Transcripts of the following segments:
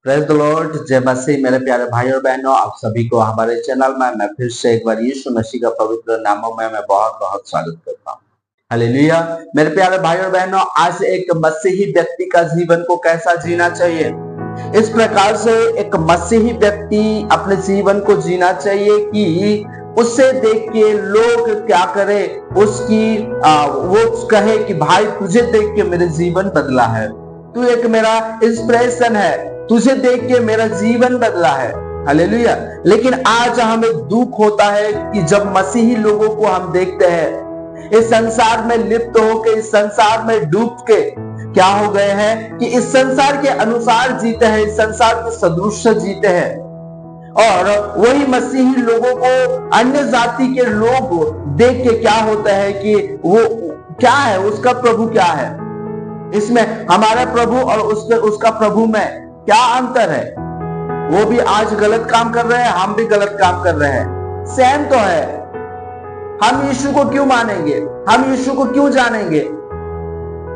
Praise the Lord, जय मसीह। मेरे प्यारे भाई और बहनों, आप सभी को हमारे चैनल में मैं फिर से एक बार यीशु मसीह का पवित्र नामों में मैं बहुत बहुत स्वागत करता हूँ। हालेलुया। मेरे प्यारे भाई और बहनों, आज एक मसीही व्यक्ति का जीवन को कैसा जीना चाहिए, इस प्रकार से एक मसीही व्यक्ति अपने जीवन को जीना चाहिए कि उससे देख के लोग क्या करे, वो कहे कि भाई तुझे देख के मेरे जीवन बदला है, तू एक मेरा इंस्पिरेशन है, तुझे देख के मेरा जीवन बदला है। हालेलुया। लेकिन आज हमें दुख होता है कि जब मसीही लोगों को हम देखते हैं इस संसार में लिप्त होके, इस संसार में डूब के क्या हो गए हैं कि इस संसार के अनुसार जीते हैं, इस संसार के सदृश जीते हैं। और वही मसीही लोगों को अन्य जाति के लोग देख के क्या होता है कि वो क्या है, उसका प्रभु क्या है, इसमें हमारा प्रभु और उसका प्रभु में क्या अंतर है। वो भी आज गलत काम कर रहे हैं, हम भी गलत काम कर रहे हैं, सेम तो है। हम यीशु को क्यों मानेंगे, हम यीशु को क्यों जानेंगे।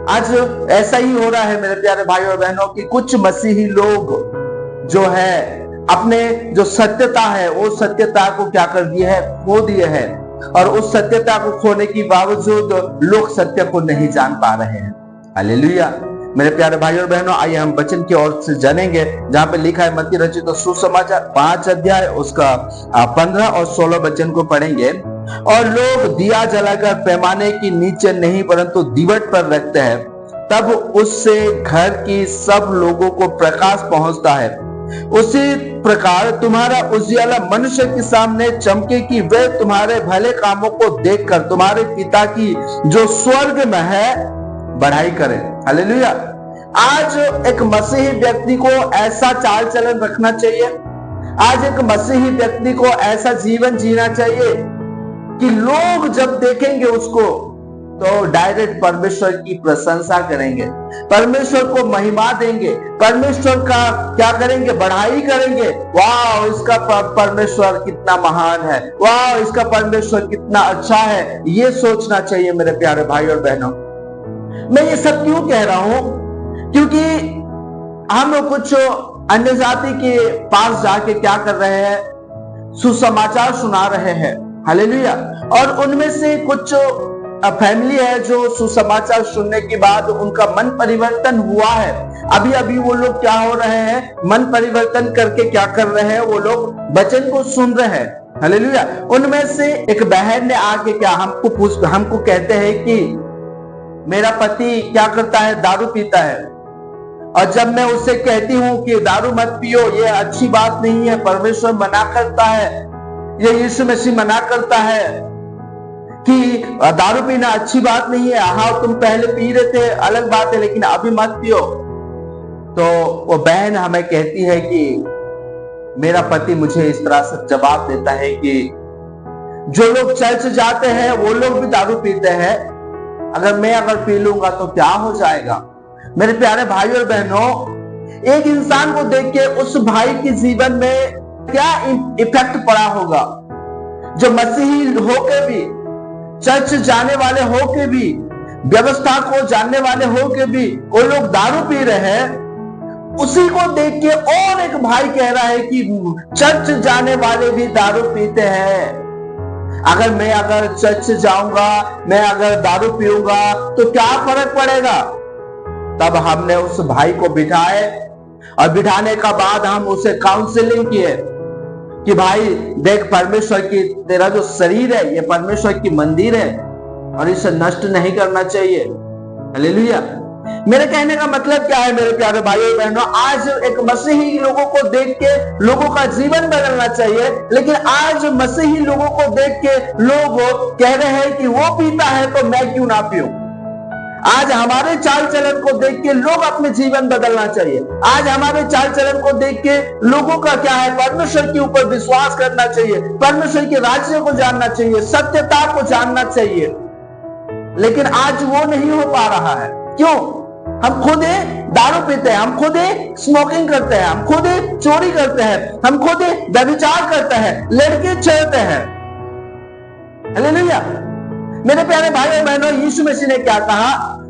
आज ऐसा ही हो रहा है मेरे प्यारे भाई और बहनों की कुछ मसीही लोग जो है अपने जो सत्यता है वो सत्यता को क्या कर दिए है, खो दिए हैं। और उस सत्यता को खोने के बावजूद लोग सत्य को नहीं जान पा रहे हैं। हालेलुया। मेरे प्यारे भाई और बहनों, आइए हम वचन की ओर से जानेंगे, जहां पे लिखा है मत्ती रचित सुसमाचार 5 अध्याय उसका 15 और 16 वचन को पढ़ेंगे। और लोग दिया जलाकर पैमाने के नीचे नहीं परंतु दीवट पर रखते हैं, तब उससे घर की सब लोगों को प्रकाश पहुंचता है। उसी प्रकार तुम्हारा उजियाला मनुष्य के सामने चमके कि वे तुम्हारे भले कामों को देखकर तुम्हारे पिता की जो स्वर्ग में है बढ़ाई करें। हालेलुया। आज एक मसीही व्यक्ति को ऐसा चाल चलन रखना चाहिए, आज एक मसीही व्यक्ति को ऐसा जीवन जीना चाहिए कि लोग जब देखेंगे उसको तो डायरेक्ट परमेश्वर की प्रशंसा करेंगे, परमेश्वर को महिमा देंगे, परमेश्वर का क्या करेंगे, बढ़ाई करेंगे। वाह, इसका परमेश्वर कितना महान है, वाह इसका परमेश्वर कितना अच्छा है। ये सोचना चाहिए मेरे प्यारे भाई और बहनों। मैं ये सब क्यों कह रहा हूं, क्योंकि हम कुछ अन्य जाति के पास जाके क्या कर रहे हैं, सुसमाचार सुना रहे हैं। हालेलुया। और उनमें से कुछ फैमिली है जो सुसमाचार सुनने के बाद उनका मन परिवर्तन हुआ है। अभी अभी वो लोग क्या हो रहे हैं, मन परिवर्तन करके क्या कर रहे हैं, वो लोग वचन को सुन रहे हैं। हालेलुया। उनमें से एक बहन ने आके क्या हमको कहते हैं कि मेरा पति क्या करता है, दारू पीता है। और जब मैं उससे कहती हूं कि दारू मत पियो, ये अच्छी बात नहीं है, परमेश्वर मना करता है, ये यीशु मसीह मना करता है कि दारू पीना अच्छी बात नहीं है। हाँ, तुम पहले पी रहे थे अलग बात है, लेकिन अभी मत पियो। तो वो बहन हमें कहती है कि मेरा पति मुझे इस तरह से जवाब देता है कि जो लोग चर्च जाते हैं वो लोग भी दारू पीते हैं, अगर मैं पी लूंगा तो क्या हो जाएगा। मेरे प्यारे भाई और बहनों, एक इंसान को देख के उस भाई के जीवन में क्या इफेक्ट पड़ा होगा। जो मसीही होके भी, चर्च जाने वाले होके भी, व्यवस्था को जानने वाले होके भी वो लोग दारू पी रहे हैं, उसी को देख के और एक भाई कह रहा है कि चर्च जाने वाले भी दारू पीते हैं। अगर चर्च जाऊंगा, मैं अगर दारू पीऊंगा तो क्या फर्क पड़ेगा। तब हमने उस भाई को बिठाए और बिठाने का बाद हम उसे काउंसलिंग किए कि भाई देख, परमेश्वर की तेरा जो शरीर है ये परमेश्वर की मंदिर है और इसे नष्ट नहीं करना चाहिए। हालेलुया। मेरे कहने का मतलब क्या है मेरे प्यारे भाइयों बहनों, आज एक मसीही लोगों को देख के लोगों का जीवन बदलना चाहिए, लेकिन आज मसीही लोगों को देख के लोग कह रहे हैं कि वो पीता है तो मैं क्यों ना पीऊं। आज हमारे चाल चलन को देख के लोग अपने जीवन बदलना चाहिए। आज हमारे चाल चलन को देख के लोगों का क्या है, परमेश्वर के ऊपर विश्वास करना चाहिए, परमेश्वर के राज्य को जानना चाहिए, सत्यता को जानना चाहिए। लेकिन आज वो नहीं हो पा रहा है। क्यों? हम खुद दारू पीते हैं, हम खुद स्मोकिंग करते हैं, हम खुद चोरी करते हैं, हम खुद व्यभिचार करते हैं, लड़के छेड़ते हैं। हालेलुया। मेरे प्यारे भाई और बहनों, यीशु मसीह ने क्या कहा,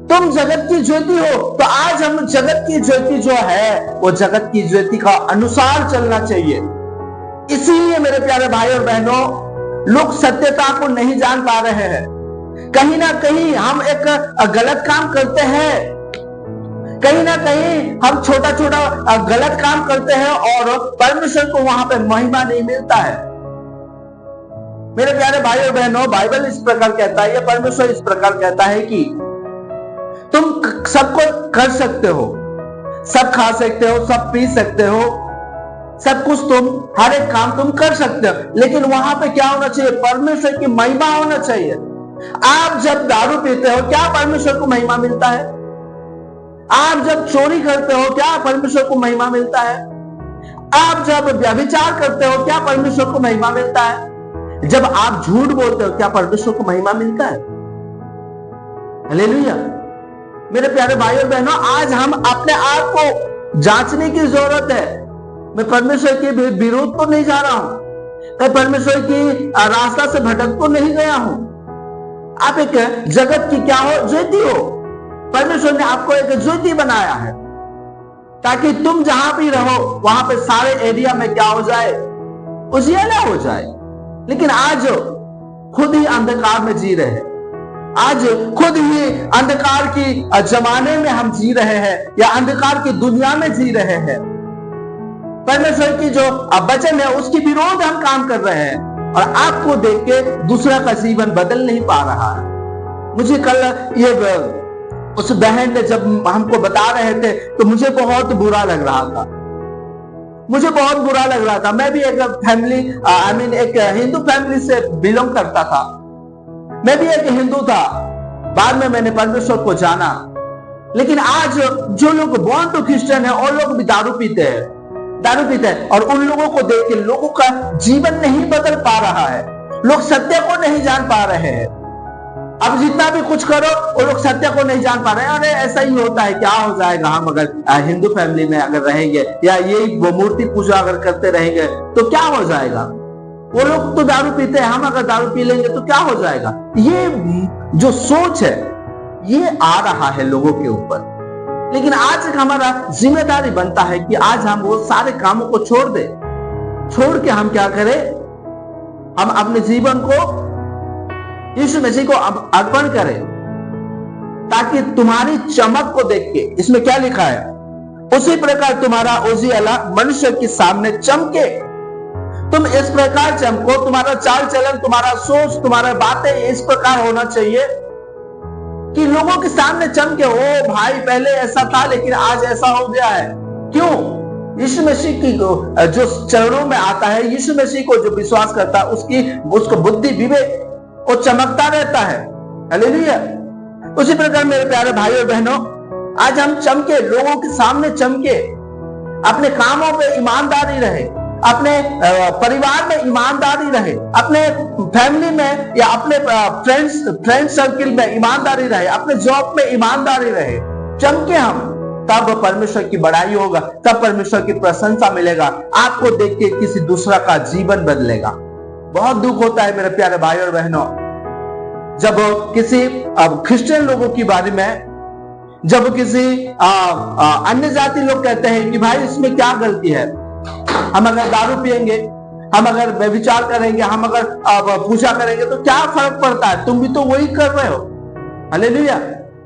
तुम जगत की ज्योति हो। तो आज हम जगत की ज्योति जो है वो जगत की ज्योति का अनुसार चलना चाहिए। इसीलिए मेरे प्यारे भाई और बहनों, लोग सत्यता को नहीं जान पा रहे हैं। कहीं ना कहीं हम एक गलत काम करते हैं, कहीं ना कहीं हम छोटा छोटा गलत काम करते हैं और परमेश्वर को वहां पे महिमा नहीं मिलता है। मेरे प्यारे भाई और बहनों, बाइबल इस प्रकार कहता है, परमेश्वर इस प्रकार कहता है कि तुम सबको कर सकते हो, सब खा सकते हो, सब पी सकते हो, सब कुछ तुम, हर एक काम तुम कर सकते हो, लेकिन वहां पे क्या होना चाहिए? परमेश्वर की महिमा होना चाहिए। आप जब दारू पीते हो, क्या परमेश्वर को महिमा मिलता है? आप जब चोरी करते हो, क्या परमेश्वर को महिमा मिलता है? आप जब व्यभिचार करते हो, क्या परमेश्वर को महिमा मिलता है? जब आप झूठ बोलते हो, क्या परमेश्वर को महिमा मिलता है? हालेलुया। मेरे प्यारे भाई और बहनों, आज हम अपने आप को जांचने की जरूरत है। मैं परमेश्वर के विरोध तो नहीं जा रहा हूं, मैं परमेश्वर की रास्ता से भटक तो नहीं गया हूं। आप एक जगत की क्या हो? ज्योति हो। परमेश्वर ने आपको एक ज्योति बनाया है ताकि तुम जहां भी रहो वहां पे सारे एरिया में क्या हो जाए? उजियाला हो जाए। लेकिन आज खुद ही अंधकार में जी रहे हैं, आज खुद ही अंधकार की जमाने में हम जी रहे हैं या अंधकार की दुनिया में जी रहे हैं। परमेश्वर की जो वचन है उसके विरोध हम काम कर रहे हैं और आपको देख के दूसरा का जीवन बदल नहीं पा रहा है। मुझे कल ये उस बहन ने जब हमको बता रहे थे तो मुझे बहुत बुरा लग रहा था, मुझे बहुत बुरा लग रहा था। मैं भी एक फैमिली एक हिंदू फैमिली से बिलोंग करता था, मैं भी एक हिंदू था। बाद में मैंने परमेश्वर को जाना, लेकिन आज जो लोग बॉर्न टू क्रिश्चियन है और लोग भी दारू पीते हैं और उन लोगों को देख के लोगों का जीवन नहीं बदल पा रहा है। लोग सत्य को नहीं जान पा रहे हैं। अब जितना भी कुछ करो वो लोग सत्य को नहीं जान पा रहे हैं। अरे ऐसा ही होता है, क्या हो जाएगा हम अगर हिंदू फैमिली में अगर रहेंगे या यही वो मूर्ति पूजा अगर करते रहेंगे तो क्या हो जाएगा? वो लोग तो दारू पीते हैं, हम अगर दारू पी लेंगे तो क्या हो जाएगा? ये जो सोच है ये आ रहा है लोगों के ऊपर। लेकिन आज हमारा जिम्मेदारी बनता है कि आज हम वो सारे कामों को छोड़ के हम क्या करें? हम अपने जीवन को यीशु मसीह को अर्पण करें, ताकि तुम्हारी चमक को देख के, इसमें क्या लिखा है? उसी प्रकार तुम्हारा उजियाला मनुष्य के सामने चमके। तुम इस प्रकार चमको, तुम्हारा चाल चलन, तुम्हारा सोच, तुम्हारा बातें इस प्रकार होना चाहिए कि लोगों के सामने चमके। ओ भाई, पहले ऐसा था लेकिन आज ऐसा हो गया है। क्यों? यीशु मसीह की जो चरणों में आता है, यीशु मसीह को जो विश्वास करता है उसको बुद्धि विवेक वो चमकता रहता है। हालेलुया। उसी प्रकार मेरे प्यारे भाई और बहनों, आज हम चमके, लोगों के सामने चमके, अपने कामों पे ईमानदारी रहे, अपने परिवार में ईमानदारी रहे, अपने फैमिली में या अपने फ्रेंड सर्किल में ईमानदारी रहे, अपने जॉब में ईमानदारी रहे, चमके हम। तब परमेश्वर की बड़ाई होगा, तब परमेश्वर की प्रशंसा मिलेगा। आपको देख के किसी दूसरा का जीवन बदलेगा। बहुत दुख होता है मेरे प्यारे भाई और बहनों, जब किसी क्रिश्चियन लोगों के बारे में, जब किसी अन्य जाति लोग कहते हैं कि भाई इसमें क्या गलती है, हम अगर दारू पिएंगे, हम अगर व्यभिचार करेंगे, हम अगर पूजा करेंगे तो क्या फर्क पड़ता है? तुम भी तो वही कर रहे हो। हालेलुया।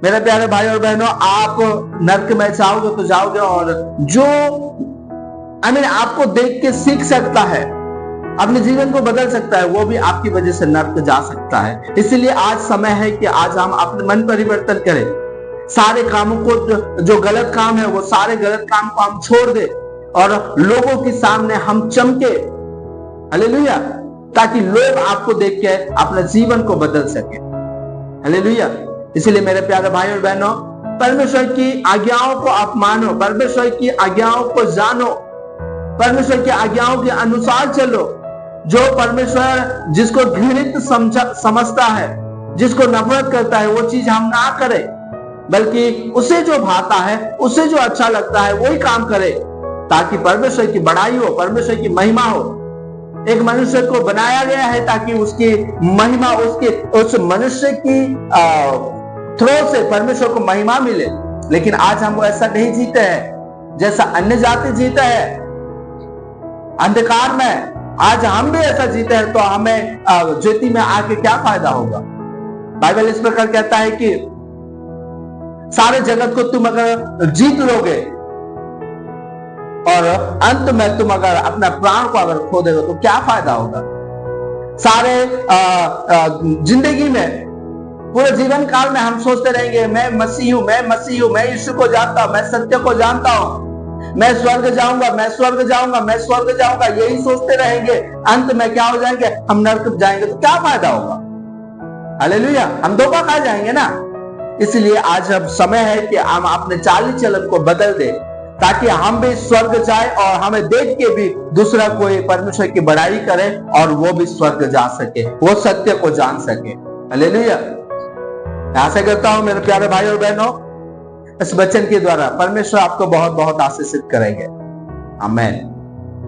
मेरे प्यारे भाई और बहनों, आप नरक में जाओगे तो जाओगे, और जो आपको देख के सीख सकता है, अपने जीवन को बदल सकता है, वो भी आपकी वजह से नरक जा सकता है। इसलिए आज समय है कि आज हम अपने मन परिवर्तन करें, सारे कामों को, जो गलत काम है वो सारे गलत काम को हम छोड़ दे और लोगों के सामने हम चमके। हालेलुया। ताकि लोग आपको देख के अपने जीवन को बदल सके। हालेलुया। इसलिए मेरे प्यारे भाई और बहनों, परमेश्वर की आज्ञाओं को आप मानो, परमेश्वर की आज्ञाओं को जानो, परमेश्वर की आज्ञाओं के अनुसार चलो। जो परमेश्वर जिसको घृणित समझता है, जिसको नफरत करता है, वो चीज हम ना करें, बल्कि उसे जो भाता है, उसे जो अच्छा लगता है वही काम करे, ताकि परमेश्वर की बड़ाई हो, परमेश्वर की महिमा हो। एक मनुष्य को बनाया गया है ताकि उसकी महिमा, उस मनुष्य की थ्रो से परमेश्वर को महिमा मिले। लेकिन आज हम ऐसा नहीं जीते हैं जैसा अन्य जाति जीते हैं अंधकार में। आज हम भी ऐसा जीते हैं तो हमें ज्योति में आके क्या फायदा होगा। बाइबल इस प्रकार कहता है कि सारे जगत को तुम अगर जीत लोगे और अंत में तुम अगर अपना प्राण को अगर खो दोगे तो क्या फायदा होगा। सारे जिंदगी में पूरे जीवन काल में हम सोचते रहेंगे मैं मसीह हूं, मैं मसीह हूं, मैं यीशु को जानता हूं, मैं सत्य को जानता हूं, मैं स्वर्ग जाऊंगा, मैं स्वर्ग जाऊंगा, मैं स्वर्ग जाऊंगा, यही सोचते रहेंगे। अंत में क्या हो जाएंगे, हम नरक जाएंगे तो क्या फायदा होगा। हालेलुया, हम धोखा खा जाएंगे ना। इसलिए आज अब समय है कि हम अपने चाल चलन को बदल दे ताकि हम भी स्वर्ग जाए और हमें देख के भी दूसरा कोई परमेश्वर की बड़ाई करे और वो भी स्वर्ग जा सके, वो सत्य को जान सके। हालेलुया। आशा करता हूं मेरे प्यारे भाई और बहनों, इस वचन के द्वारा परमेश्वर आपको बहुत बहुत आशीषित करेंगे। आमीन।